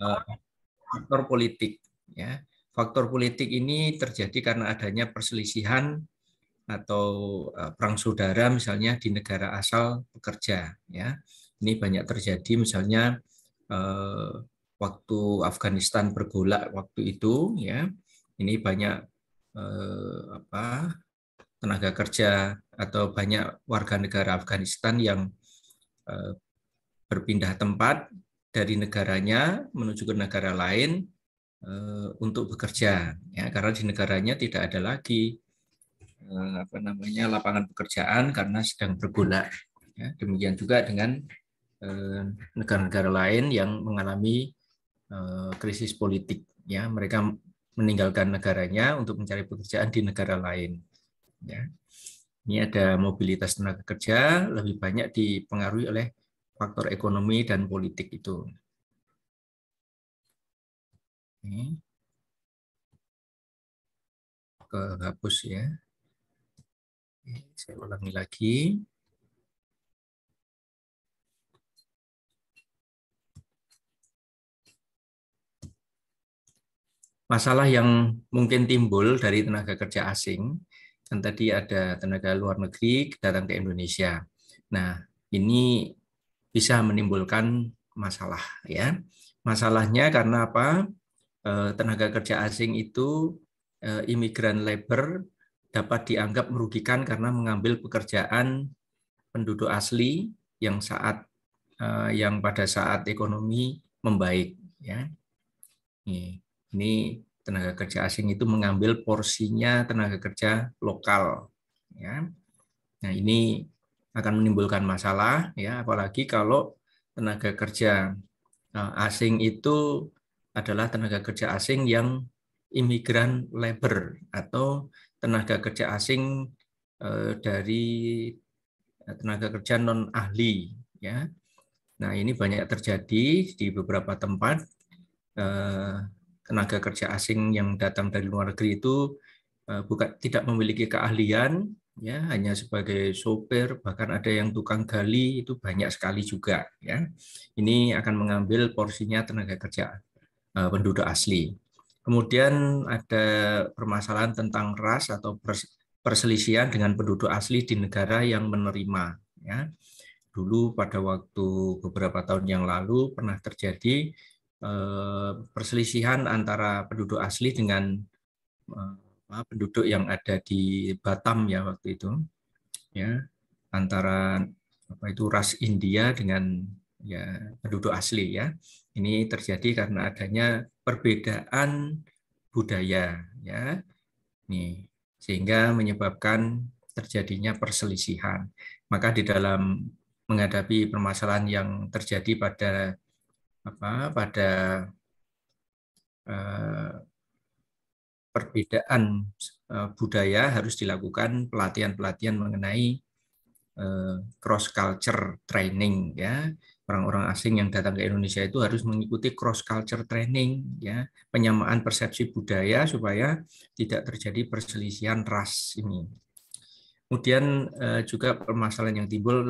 eh, faktor politik. Ya, faktor politik ini terjadi karena adanya perselisihan atau perang saudara misalnya di negara asal pekerja. Ya, ini banyak terjadi misalnya waktu Afghanistan bergolak waktu itu. Ya, ini banyak tenaga kerja atau banyak warga negara Afghanistan yang berpindah tempat dari negaranya menuju ke negara lain untuk bekerja, ya, karena di negaranya tidak ada lagi lapangan pekerjaan karena sedang bergolak. Ya, demikian juga dengan negara-negara lain yang mengalami krisis politik. Ya, mereka meninggalkan negaranya untuk mencari pekerjaan di negara lain. Ya. Ini ada mobilitas tenaga kerja lebih banyak dipengaruhi oleh faktor ekonomi dan politik itu. Ini kehapus ya. Saya ulangi lagi. Masalah yang mungkin timbul dari tenaga kerja asing, kan tadi ada tenaga luar negeri datang ke Indonesia. Nah, ini bisa menimbulkan masalah ya. Masalahnya karena apa? Tenaga kerja asing itu imigran labor dapat dianggap merugikan karena mengambil pekerjaan penduduk asli yang pada saat ekonomi membaik ya. Ini tenaga kerja asing itu mengambil porsinya tenaga kerja lokal ya. Nah, ini akan menimbulkan masalah ya, apalagi kalau tenaga kerja asing itu adalah tenaga kerja asing yang imigran labor atau tenaga kerja asing dari tenaga kerja non ahli ya. Nah, ini banyak terjadi di beberapa tempat tenaga kerja asing yang datang dari luar negeri itu tidak memiliki keahlian ya, hanya sebagai sopir, bahkan ada yang tukang gali, itu banyak sekali juga ya. Ini akan mengambil porsinya tenaga kerja penduduk asli. Kemudian ada permasalahan tentang ras atau perselisihan dengan penduduk asli di negara yang menerima ya. Dulu pada waktu beberapa tahun yang lalu pernah terjadi perselisihan antara penduduk asli dengan penduduk yang ada di Batam ya waktu itu ya, antara ras India dengan ya penduduk asli ya. Ini terjadi karena adanya perbedaan budaya ya. Nih, sehingga menyebabkan terjadinya perselisihan. Maka di dalam menghadapi permasalahan yang terjadi pada perbedaan budaya, harus dilakukan pelatihan-pelatihan mengenai cross culture training ya. Orang-orang asing yang datang ke Indonesia itu harus mengikuti cross culture training ya, penyamaan persepsi budaya supaya tidak terjadi perselisihan ras ini. Kemudian juga permasalahan yang timbul